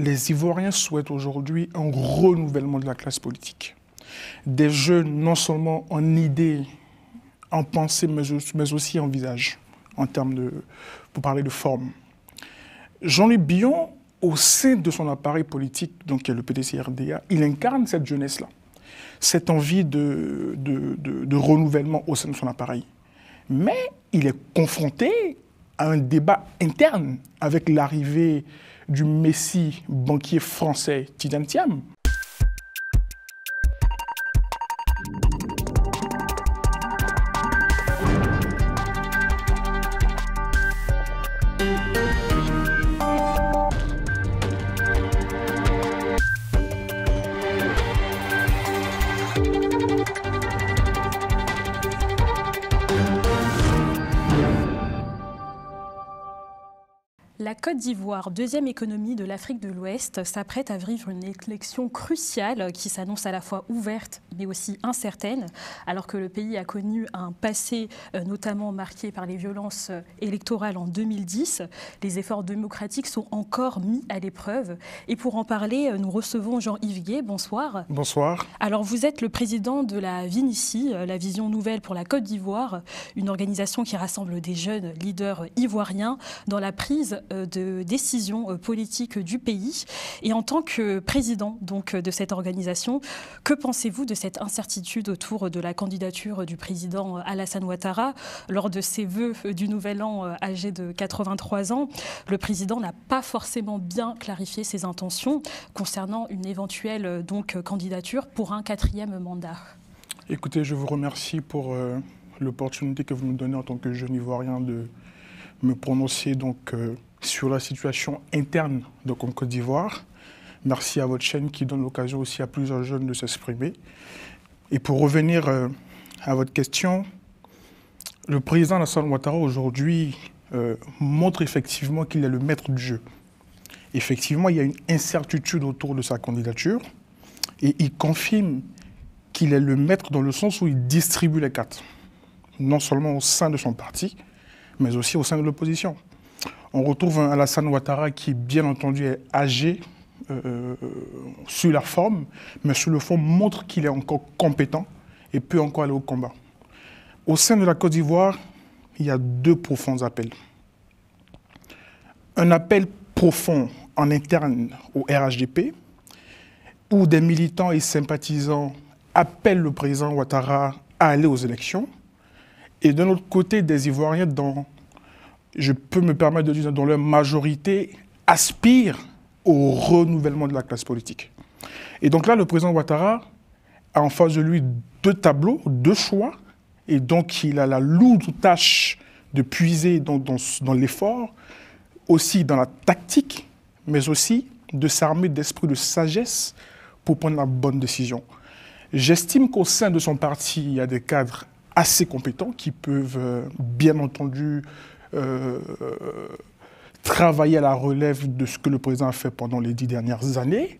les Ivoiriens souhaitent aujourd'hui un renouvellement de la classe politique. Des jeunes non seulement en idées, en pensée, mais aussi en visage, en termes de, pour parler de forme. Jean-Luc Billon, au sein de son appareil politique, donc qui est le PDC-RDA, il incarne cette jeunesse-là, cette envie de renouvellement au sein de son appareil. Mais il est confronté à un débat interne avec l'arrivée du messie banquier français Tidjane Thiam. La Côte d'Ivoire, deuxième économie de l'Afrique de l'Ouest, s'apprête à vivre une élection cruciale qui s'annonce à la fois ouverte mais aussi incertaine, alors que le pays a connu un passé notamment marqué par les violences électorales en 2010. Les efforts démocratiques sont encore mis à l'épreuve. Et pour en parler, nous recevons Jean-Yves Gué. Bonsoir. Bonsoir. Alors vous êtes le président de la Vinici, la Vision Nouvelle pour la Côte d'Ivoire, une organisation qui rassemble des jeunes leaders ivoiriens dans la prise de décisions politiques du pays. Et en tant que président donc, de cette organisation, que pensez-vous de cette incertitude autour de la candidature du président Alassane Ouattara? Lors de ses vœux du Nouvel An âgé de 83 ans, le président n'a pas forcément bien clarifié ses intentions concernant une éventuelle candidature pour un 4e mandat. Écoutez, je vous remercie pour l'opportunité que vous me donnez en tant que jeune Ivoirien de me prononcer sur la situation interne en Côte d'Ivoire. Merci à votre chaîne qui donne l'occasion aussi à plusieurs jeunes de s'exprimer. Et pour revenir à votre question, le président Alassane Ouattara aujourd'hui montre effectivement qu'il est le maître du jeu. Effectivement, il y a une incertitude autour de sa candidature et il confirme qu'il est le maître dans le sens où il distribue les cartes, non seulement au sein de son parti, mais aussi au sein de l'opposition. On retrouve un Alassane Ouattara qui, bien entendu, est âgé sur la forme, mais sur le fond montre qu'il est encore compétent et peut encore aller au combat. Au sein de la Côte d'Ivoire, il y a deux profonds appels. Un appel profond en interne au RHDP, où des militants et sympathisants appellent le président Ouattara à aller aux élections, et d'un autre côté, des Ivoiriens je peux me permettre de dire, dont leur majorité aspire au renouvellement de la classe politique. Et donc là, le président Ouattara a en face de lui deux tableaux, deux choix, et donc il a la lourde tâche de puiser dans l'effort, aussi dans la tactique, mais aussi de s'armer d'esprit de sagesse pour prendre la bonne décision. J'estime qu'au sein de son parti, il y a des cadres assez compétents qui peuvent, bien entendu, travailler à la relève de ce que le président a fait pendant les 10 dernières années,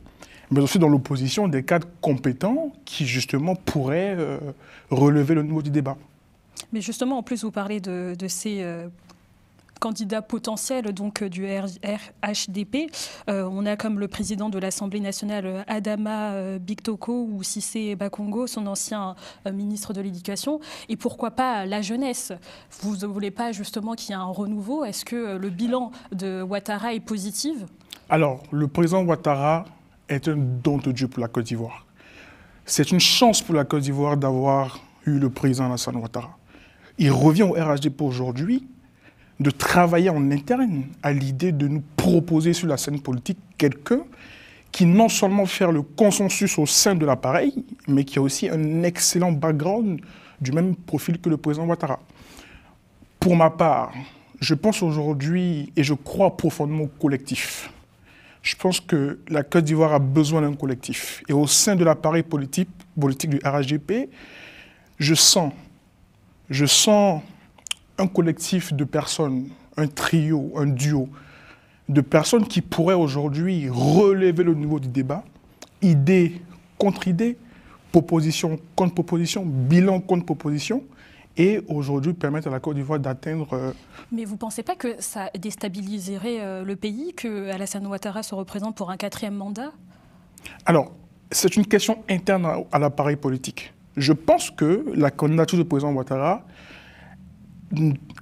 mais aussi dans l'opposition des cadres compétents qui justement pourraient relever le niveau du débat. Mais justement, en plus, vous parlez de ces candidats potentiels donc, du RHDP. On a comme le président de l'Assemblée nationale Adama Biktoko ou Cissé Bakongo, son ancien ministre de l'Éducation. Et pourquoi pas la jeunesse? Vous ne voulez pas justement qu'il y ait un renouveau? Est-ce que le bilan de Ouattara est positif? Alors, le président Ouattara est un don de Dieu pour la Côte d'Ivoire. C'est une chance pour la Côte d'Ivoire d'avoir eu le président Alassane Ouattara. Il revient au RHDP aujourd'hui de travailler en interne à l'idée de nous proposer sur la scène politique quelqu'un qui non seulement fait le consensus au sein de l'appareil, mais qui a aussi un excellent background du même profil que le président Ouattara. Pour ma part, je pense aujourd'hui, et je crois profondément au collectif. Je pense que la Côte d'Ivoire a besoin d'un collectif. Et au sein de l'appareil politique du RHDP, je sens un collectif de personnes, un trio, un duo, de personnes qui pourraient aujourd'hui relever le niveau du débat, idée contre idée, proposition contre proposition, bilan contre proposition, et aujourd'hui permettre à la Côte d'Ivoire d'atteindre... Mais vous ne pensez pas que ça déstabiliserait le pays, que Alassane Ouattara se représente pour un 4e mandat? Alors, c'est une question interne à l'appareil politique. Je pense que la candidature du président Ouattara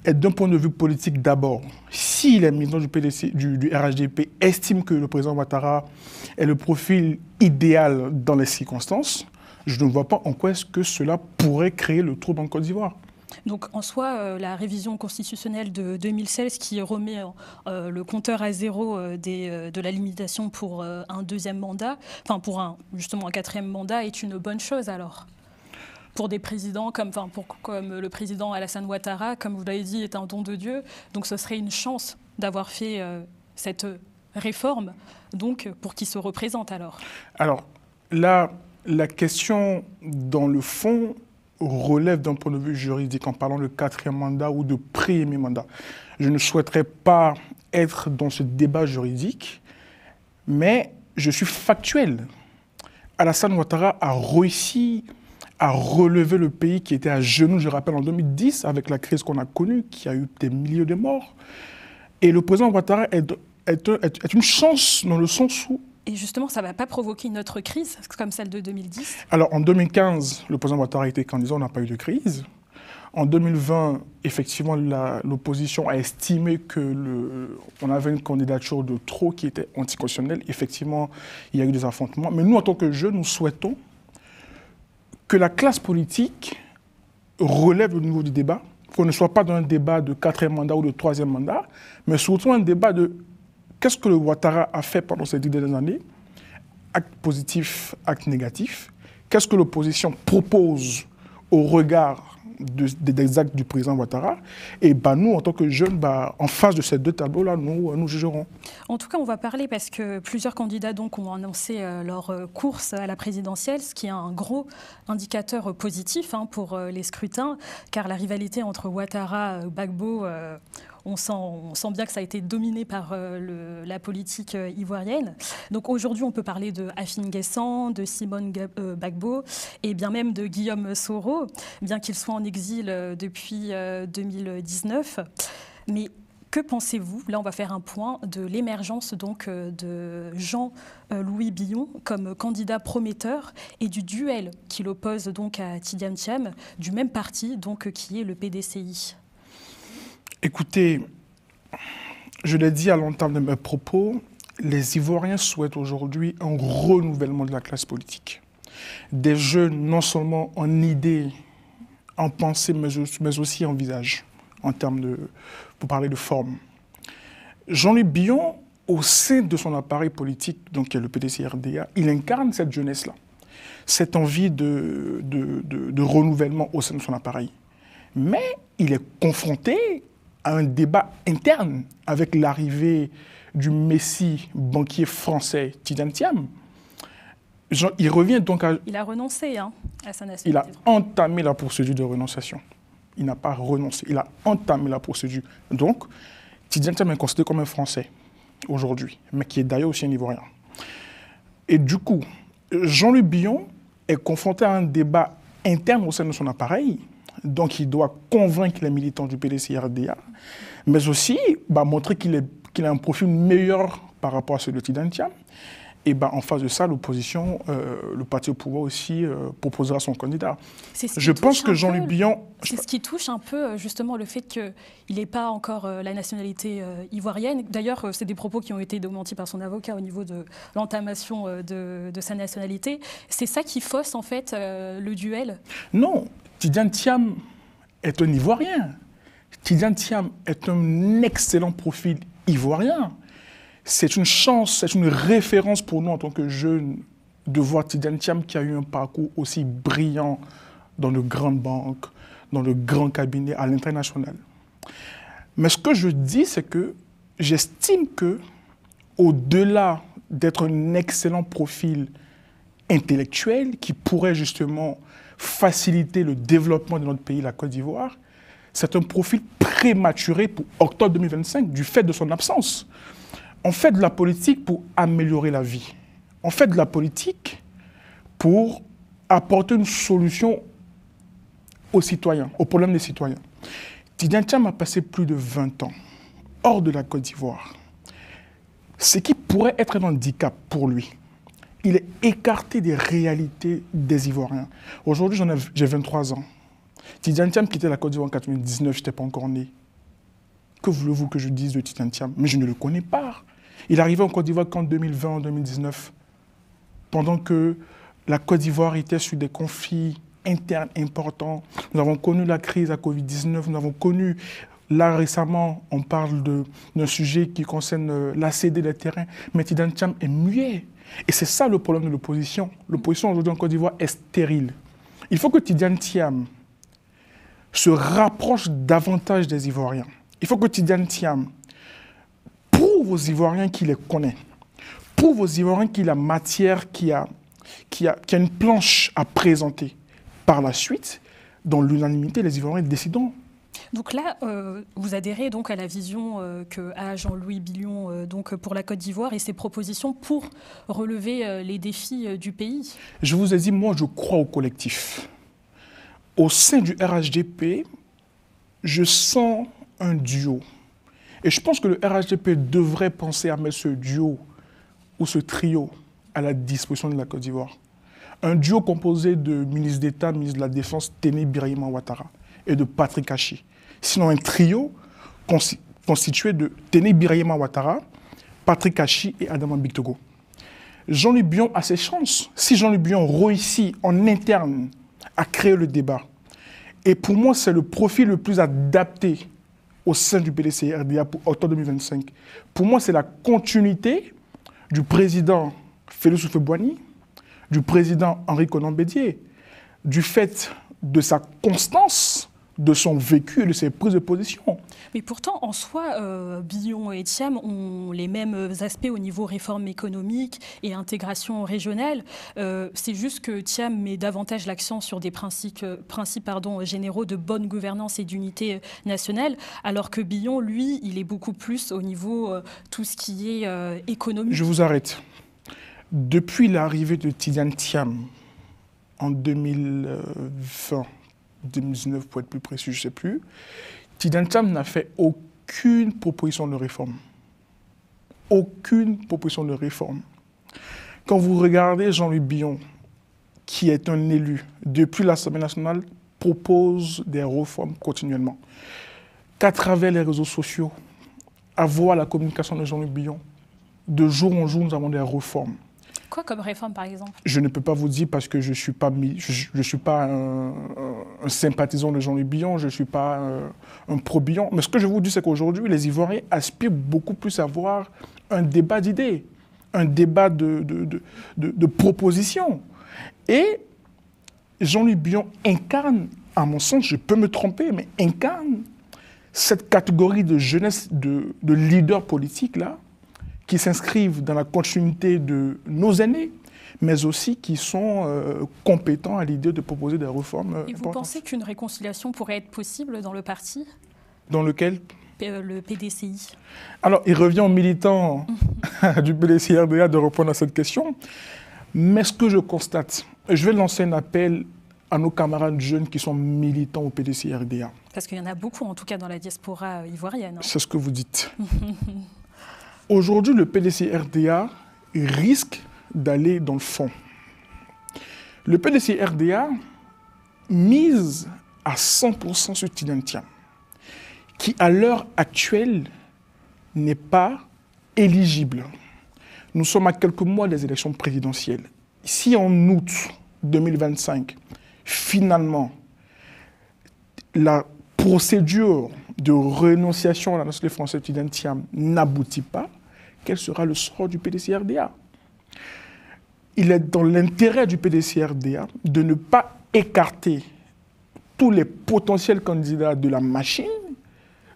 est d'un point de vue politique d'abord. Si les militants du RHDP estiment que le président Ouattara est le profil idéal dans les circonstances, je ne vois pas en quoi est-ce que cela pourrait créer le trouble en Côte d'Ivoire. Donc en soi, la révision constitutionnelle de 2016 qui remet le compteur à zéro de la limitation pour un 2e mandat, enfin pour justement un 4e mandat, est une bonne chose alors? Pour des présidents comme le président Alassane Ouattara, comme vous l'avez dit, est un don de Dieu. Donc ce serait une chance d'avoir fait cette réforme, donc pour qui se représente alors? Alors là, la question dans le fond relève d'un point de vue juridique en parlant de 4e mandat ou de premier mandat. Je ne souhaiterais pas être dans ce débat juridique, mais je suis factuel. Alassane Ouattara a réussi à relever le pays qui était à genoux, je rappelle, en 2010, avec la crise qu'on a connue, qui a eu des milliers de morts. Et le président Ouattara est une chance dans le sens où... Et justement, ça ne va pas provoquer une autre crise, comme celle de 2010? Alors, en 2015, le président Ouattara a été candidat, on n'a pas eu de crise. En 2020, effectivement, l'opposition a estimé qu'on avait une candidature de trop qui était anticonstitutionnelle. Effectivement, il y a eu des affrontements. Mais nous, en tant que jeunes, nous souhaitons que la classe politique relève le niveau du débat, qu'on ne soit pas dans un débat de 4e mandat ou de 3e mandat, mais surtout un débat de qu'est-ce que le Ouattara a fait pendant ces 10 dernières années, acte positif, acte négatif, qu'est-ce que l'opposition propose au regard des actes du président Ouattara, et nous, en tant que jeunes, en face de ces 2 tableaux-là, nous jugerons. En tout cas, on va parler parce que plusieurs candidats donc, ont annoncé leur course à la présidentielle, ce qui est un gros indicateur positif pour les scrutins, car la rivalité entre Ouattara et Gbagbo, on sent bien que ça a été dominé par la politique ivoirienne. Donc aujourd'hui, on peut parler de Afine Guessan, de Simone Gbagbo et bien même de Guillaume Soro, bien qu'il soit en exil depuis 2019. Mais que pensez-vous, là on va faire un point, de l'émergence donc de Jean-Louis Billon comme candidat prometteur et du duel qui l'oppose donc à Tidiane Thiam, du même parti donc qui est le PDCI? Écoutez, je l'ai dit à l'entame de mes propos, les Ivoiriens souhaitent aujourd'hui un renouvellement de la classe politique. Des jeunes non seulement en idées, en pensée, mais aussi en visage, en termes pour parler de forme. Jean-Louis Billon, au sein de son appareil politique, donc qui est le PDC-RDA, il incarne cette jeunesse-là, cette envie de renouvellement au sein de son appareil. Mais il est confronté à un débat interne avec l'arrivée du messie banquier français Tidiane Thiam. Il revient donc à... Il a renoncé à sa nationalité. Il a entamé la procédure de renonciation. Il n'a pas renoncé, il a entamé la procédure. Donc, Tidiane Thiam est considéré comme un Français aujourd'hui, mais qui est d'ailleurs aussi un Ivoirien. Et du coup, Jean-Louis Billon est confronté à un débat interne au sein de son appareil. Donc, il doit convaincre les militants du PDC-RDA, mais aussi montrer qu'il a un profil meilleur par rapport à celui de Tidiane Thiam. Et en face de ça, l'opposition, le parti au pouvoir aussi proposera son candidat. Je pense que Jean-Louis Billon... C'est ce qui touche un peu justement le fait qu'il n'ait pas encore la nationalité ivoirienne. D'ailleurs, c'est des propos qui ont été démentis par son avocat au niveau de l'entamation de sa nationalité. C'est ça qui fausse en fait le duel? Non, Tidiane Thiam est un Ivoirien. Tidiane Thiam est un excellent profil ivoirien. C'est une chance, c'est une référence pour nous en tant que jeunes de voir Tidiane Thiam qui a eu un parcours aussi brillant dans de grandes banques, dans de grands cabinets à l'international. Mais ce que je dis, c'est que j'estime que, au-delà d'être un excellent profil intellectuel qui pourrait justement faciliter le développement de notre pays, la Côte d'Ivoire, c'est un profil prématuré pour octobre 2025 du fait de son absence. On fait de la politique pour améliorer la vie. On fait de la politique pour apporter une solution aux citoyens, aux problèmes des citoyens. Tidjane Thiam a passé plus de 20 ans hors de la Côte d'Ivoire. Ce qui pourrait être un handicap pour lui, il est écarté des réalités des Ivoiriens. Aujourd'hui, j'ai 23 ans. Tidjane Thiam quittait la Côte d'Ivoire en 1999, je n'étais pas encore né. Que voulez-vous que je dise de Tidjane Thiam? Mais je ne le connais pas. Il est arrivé en Côte d'Ivoire qu'en 2020, en 2019, pendant que la Côte d'Ivoire était sur des conflits internes importants. Nous avons connu la crise à Covid-19, nous avons connu, là récemment, on parle d'un sujet qui concerne l'ACD des terrains, mais Tidjane Thiam est muet. Et c'est ça le problème de l'opposition. L'opposition aujourd'hui en Côte d'Ivoire est stérile. Il faut que Tidjane Thiam se rapproche davantage des Ivoiriens. Il faut que Tidjane Thiam prouve aux Ivoiriens qu'il les connaît, prouve aux Ivoiriens qu'il a matière, qu'il a une planche à présenter. Par la suite, dans l'unanimité, les Ivoiriens décideront. Donc là, vous adhérez donc à la vision qu'a Jean-Louis Billion donc pour la Côte d'Ivoire et ses propositions pour relever les défis du pays. Je vous ai dit, moi, je crois au collectif. Au sein du RHDP, je sens un duo. Et je pense que le RHDP devrait penser à mettre ce duo ou ce trio à la disposition de la Côte d'Ivoire. Un duo composé de ministre d'État, ministre de la Défense, Téné Birahima Ouattara, et de Patrick Hachi. Sinon, un trio constitué de Téné Birahima Ouattara, Patrick Hachi et Adama Bictogo. Jean-Louis Billion a ses chances. Si Jean-Louis Billion réussit en interne à créer le débat, et pour moi, c'est le profil le plus adapté au sein du PDC-RDA pour octobre 2025. Pour moi, c'est la continuité du président Félix Houphouët-Boigny, du président Henri Konan Bédié, du fait de sa constance, de son vécu et de ses prises de position. Mais pourtant, en soi, Billion et Thiam ont les mêmes aspects au niveau réforme économique et intégration régionale. C'est juste que Thiam met davantage l'accent sur des principes généraux de bonne gouvernance et d'unité nationale, alors que Billion, lui, il est beaucoup plus au niveau tout ce qui est économique. Je vous arrête. Depuis l'arrivée de Tidjane Thiam en 2020, 2019 pour être plus précis, je ne sais plus, Tidjane Thiam n'a fait aucune proposition de réforme. Aucune proposition de réforme. Quand vous regardez Jean-Louis Billion, qui est un élu depuis l'Assemblée nationale, propose des réformes continuellement. Qu'à travers les réseaux sociaux, à voir la communication de Jean-Louis Billion, de jour en jour, nous avons des réformes. Quoi comme réforme, par exemple? Je ne peux pas vous dire parce que je ne suis pas un sympathisant de Jean-Louis Billion, je ne suis pas un pro-Billion. Mais ce que je vous dis, c'est qu'aujourd'hui, les Ivoiriens aspirent beaucoup plus à avoir un débat d'idées, un débat de propositions. Et Jean-Louis Billion incarne, à mon sens, je peux me tromper, mais incarne cette catégorie de jeunesse, de leaders politiques là, qui s'inscrivent dans la continuité de nos aînés, mais aussi qui sont compétents à l'idée de proposer des réformes importantes. Et vous pensez qu'une réconciliation pourrait être possible dans le parti? Dans lequel? Le PDCI. Alors, il revient aux militants du PDC-RDA de répondre à cette question. Mais ce que je constate, je vais lancer un appel à nos camarades jeunes qui sont militants au PDC-RDA. Parce qu'il y en a beaucoup, en tout cas dans la diaspora ivoirienne. C'est ce que vous dites. Aujourd'hui, le PDC-RDA risque d'aller dans le fond. Le PDC-RDA mise à 100% sur Tidjane Thiam, qui à l'heure actuelle n'est pas éligible. Nous sommes à quelques mois des élections présidentielles. Si en août 2025, finalement, la procédure de renonciation à la nationalité française de Tidjane Thiam n'aboutit pas, quel sera le sort du PDC-RDA? Il est dans l'intérêt du PDC-RDA de ne pas écarter tous les potentiels candidats de la machine,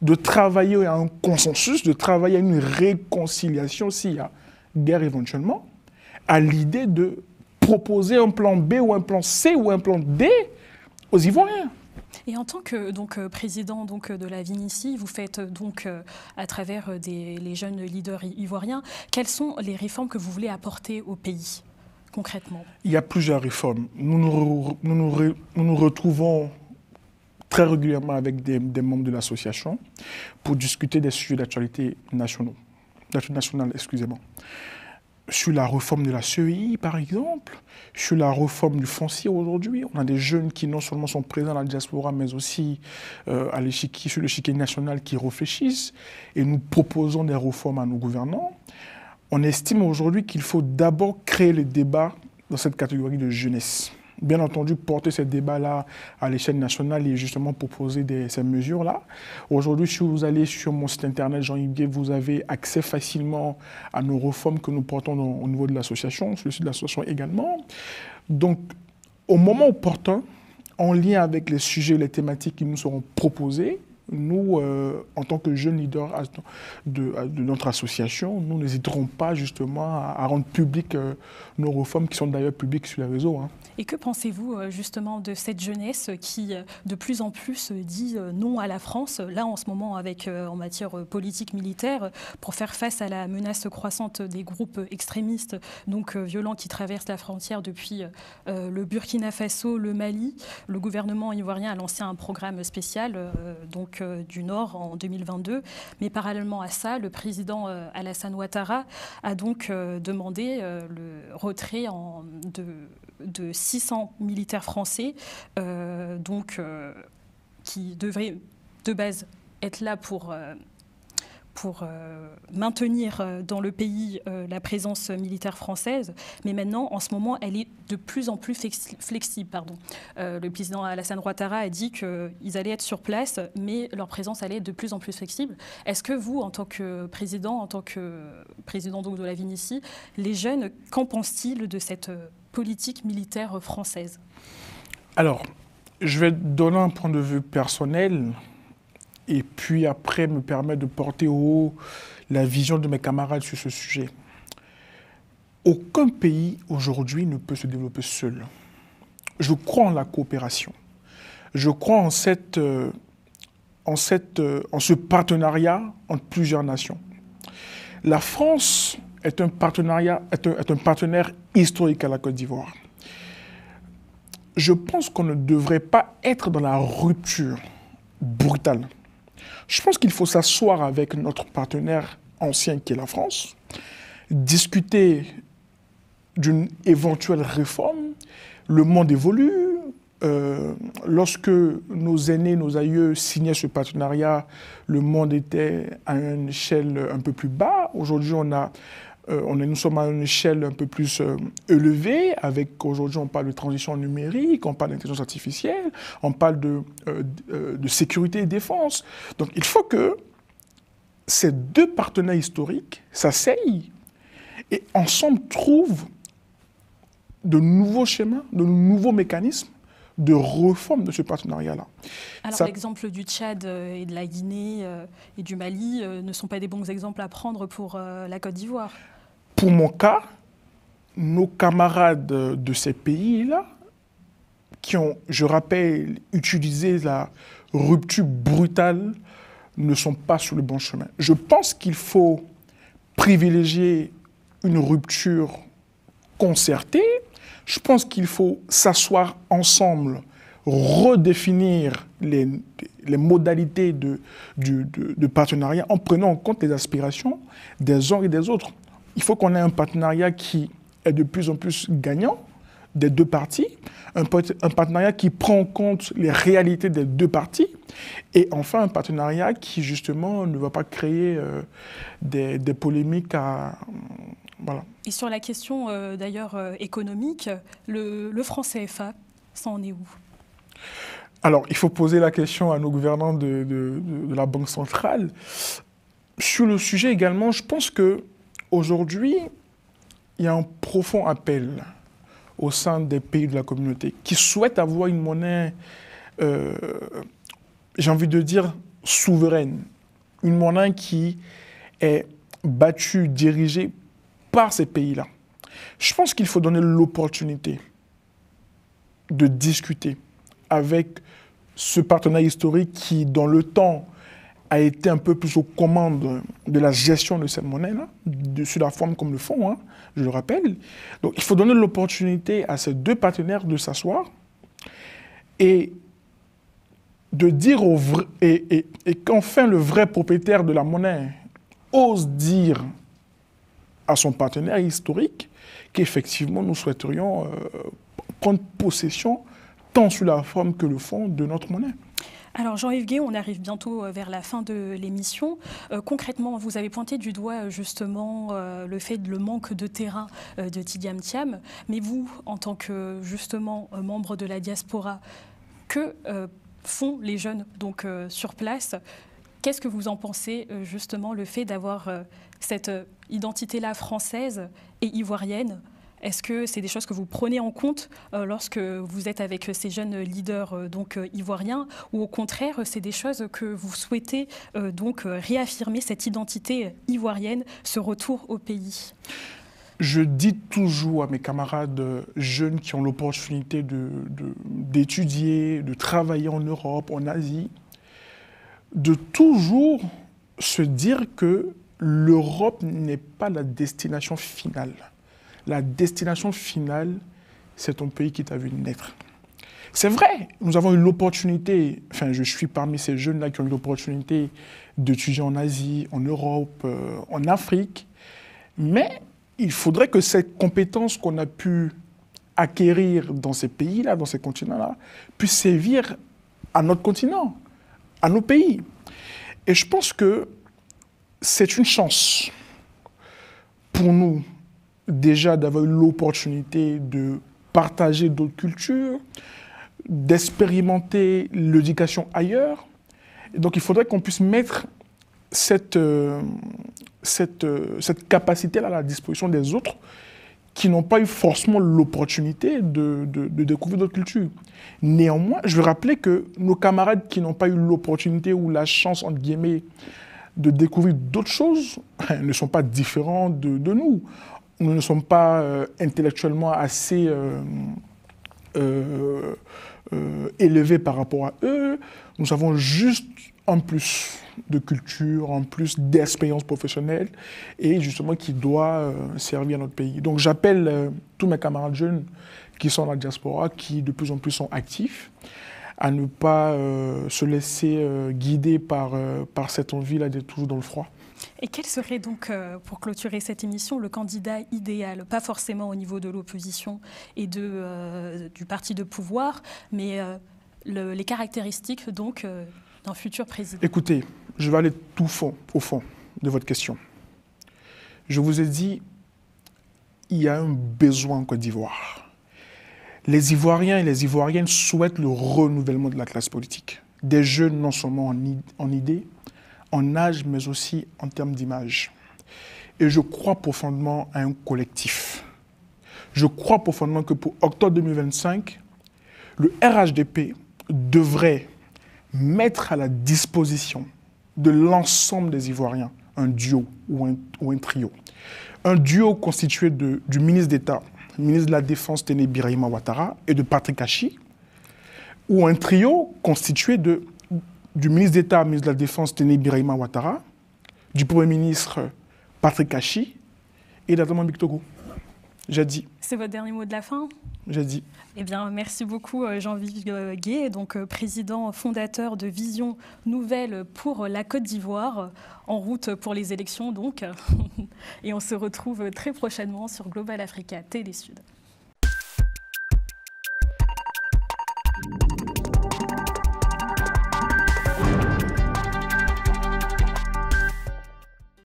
de travailler à un consensus, de travailler à une réconciliation s'il y a guerre éventuellement, à l'idée de proposer un plan B ou un plan C ou un plan D aux Ivoiriens. Et en tant que président de la Vinici, vous faites à travers les jeunes leaders ivoiriens, quelles sont les réformes que vous voulez apporter au pays, concrètement? Il y a plusieurs réformes. Nous nous retrouvons très régulièrement avec des membres de l'association pour discuter des sujets d'actualité nationale, excusez-moi. Sur la réforme de la CEI, par exemple, sur la réforme du foncier aujourd'hui. On a des jeunes qui non seulement sont présents dans la diaspora, mais aussi sur l'échiquier national qui réfléchissent et nous proposons des réformes à nos gouvernants. On estime aujourd'hui qu'il faut d'abord créer le débat dans cette catégorie de jeunesse. Bien entendu, porter ces débats-là à l'échelle nationale et justement proposer ces mesures-là. Aujourd'hui, si vous allez sur mon site internet Jean-Yves Gay, vous avez accès facilement à nos réformes que nous portons au niveau de l'association, sur le site de l'association également. Donc, au moment opportun, en lien avec les sujets et les thématiques qui nous seront proposés, nous, en tant que jeunes leaders de notre association, nous n'hésiterons pas justement à rendre publiques nos réformes qui sont d'ailleurs publiques sur les réseaux. Hein. Et que pensez-vous justement de cette jeunesse qui de plus en plus dit non à la France, là en ce moment en matière politique militaire, pour faire face à la menace croissante des groupes extrémistes donc violents qui traversent la frontière depuis le Burkina Faso, le Mali. Le gouvernement ivoirien a lancé un programme spécial du Nord en 2022, mais parallèlement à ça, le président Alassane Ouattara a donc demandé le retrait de 600 militaires français, qui devraient de base être là pour maintenir dans le pays la présence militaire française, mais maintenant, en ce moment, elle est de plus en plus flexible. Le président Alassane Ouattara a dit qu'ils allaient être sur place, mais leur présence allait être de plus en plus flexible. Est-ce que vous, en tant que président donc de la Vinici, les jeunes, qu'en pensent-ils de cette politique militaire française? Alors, je vais donner un point de vue personnel et puis après me permettre de porter haut la vision de mes camarades sur ce sujet. Aucun pays aujourd'hui ne peut se développer seul. Je crois en la coopération. Je crois en ce partenariat entre plusieurs nations. La France est un partenaire historique à la Côte d'Ivoire. Je pense qu'on ne devrait pas être dans la rupture brutale. Je pense qu'il faut s'asseoir avec notre partenaire ancien qui est la France, discuter d'une éventuelle réforme. Le monde évolue. Lorsque nos aînés, nos aïeux signaient ce partenariat, le monde était à une échelle un peu plus bas. Aujourd'hui, nous sommes à une échelle un peu plus élevée. Aujourd'hui, on parle de transition numérique, on parle d'intelligence artificielle, on parle de sécurité et défense. Donc, il faut que ces deux partenaires historiques s'asseyent et ensemble trouvent de nouveaux schémas, de nouveaux mécanismes de réforme de ce partenariat-là. Alors l'exemple du Tchad et de la Guinée et du Mali ne sont pas des bons exemples à prendre pour la Côte d'Ivoire? Pour mon cas, nos camarades de ces pays-là, qui ont, je rappelle, utilisé la rupture brutale, ne sont pas sur le bon chemin. Je pense qu'il faut privilégier une rupture concertée. Je pense qu'il faut s'asseoir ensemble, redéfinir les modalités de partenariat en prenant en compte les aspirations des uns et des autres. Il faut qu'on ait un partenariat qui est de plus en plus gagnant des deux parties, un partenariat qui prend en compte les réalités des deux parties, et enfin un partenariat qui justement ne va pas créer des polémiques à... Voilà. Et sur la question d'ailleurs économique, le franc CFA, ça en est où? Alors, il faut poser la question à nos gouvernants de la Banque centrale. Sur le sujet également, je pense qu'aujourd'hui, il y a un profond appel au sein des pays de la communauté qui souhaitent avoir une monnaie, j'ai envie de dire, souveraine. Une monnaie qui est battue, dirigée par ces pays-là. Je pense qu'il faut donner l'opportunité de discuter avec ce partenaire historique qui, dans le temps, a été un peu plus aux commandes de la gestion de cette monnaie-là, sur la forme comme le fond, hein, je le rappelle. Donc, il faut donner l'opportunité à ces deux partenaires de s'asseoir et de dire au vrai, et qu'enfin le vrai propriétaire de la monnaie ose dire à son partenaire historique qu'effectivement nous souhaiterions prendre possession tant sur la forme que le fond de notre monnaie. Alors Jean-Yves Gué, on arrive bientôt vers la fin de l'émission. Concrètement, vous avez pointé du doigt justement le manque de terrain de Tidjane Thiam, mais vous, en tant que justement membre de la diaspora, que font les jeunes donc sur place? Qu'est-ce que vous en pensez justement, le fait d'avoir cette identité-là française et ivoirienne? Est-ce que c'est des choses que vous prenez en compte lorsque vous êtes avec ces jeunes leaders ivoiriens, ou au contraire, c'est des choses que vous souhaitez réaffirmer, cette identité ivoirienne, ce retour au pays? Je dis toujours à mes camarades jeunes qui ont l'opportunité d'étudier, de travailler en Europe, en Asie, de toujours se dire que l'Europe n'est pas la destination finale. La destination finale, c'est ton pays qui t'a vu naître. C'est vrai, nous avons eu l'opportunité, enfin je suis parmi ces jeunes-là qui ont eu l'opportunité d'étudier en Asie, en Europe, en Afrique, mais il faudrait que cette compétence qu'on a pu acquérir dans ces pays-là, dans ces continents-là, puisse servir à notre continent, à nos pays. Et je pense que c'est une chance pour nous, déjà d'avoir eu l'opportunité de partager d'autres cultures, d'expérimenter l'éducation ailleurs. Et donc il faudrait qu'on puisse mettre cette capacité-là à la disposition des autres qui n'ont pas eu forcément l'opportunité de découvrir d'autres cultures. Néanmoins, je veux rappeler que nos camarades qui n'ont pas eu l'opportunité ou la chance, entre guillemets, de découvrir d'autres choses ne sont pas différents de nous. Nous ne sommes pas intellectuellement assez élevés par rapport à eux. Nous avons juste en plus de culture, en plus d'expérience professionnelle, et justement qui doit servir à notre pays. Donc j'appelle tous mes camarades jeunes qui sont dans la diaspora, qui de plus en plus sont actifs, à ne pas se laisser guider par cette envie-là d'être toujours dans le froid. Et quel serait donc, pour clôturer cette émission, le candidat idéal? Pas forcément au niveau de l'opposition et du parti de pouvoir, mais les caractéristiques donc d'un futur président. Écoutez, je vais aller au fond de votre question. Je vous ai dit, il y a un besoin en Côte d'Ivoire. Les Ivoiriens et les Ivoiriennes souhaitent le renouvellement de la classe politique. Des jeunes non seulement en idées, en âge, mais aussi en termes d'image. Et je crois profondément à un collectif. Je crois profondément que pour octobre 2025, le RHDP devrait mettre à la disposition de l'ensemble des Ivoiriens un duo ou un trio. Un duo constitué du ministre d'État, ministre de la Défense Téné Birahima Ouattara et de Patrick Achi, ou un trio constitué du ministre d'État, ministre de la Défense Téné Birahima Ouattara, du Premier ministre Patrick Achi et d'Adama Bictogo. J'ai dit. C'est votre dernier mot de la fin? J'ai dit. Eh bien, merci beaucoup Jean-Yves Gué, donc président fondateur de Vision Nouvelle pour la Côte d'Ivoire, en route pour les élections donc. Et on se retrouve très prochainement sur Global Africa Télé Sud.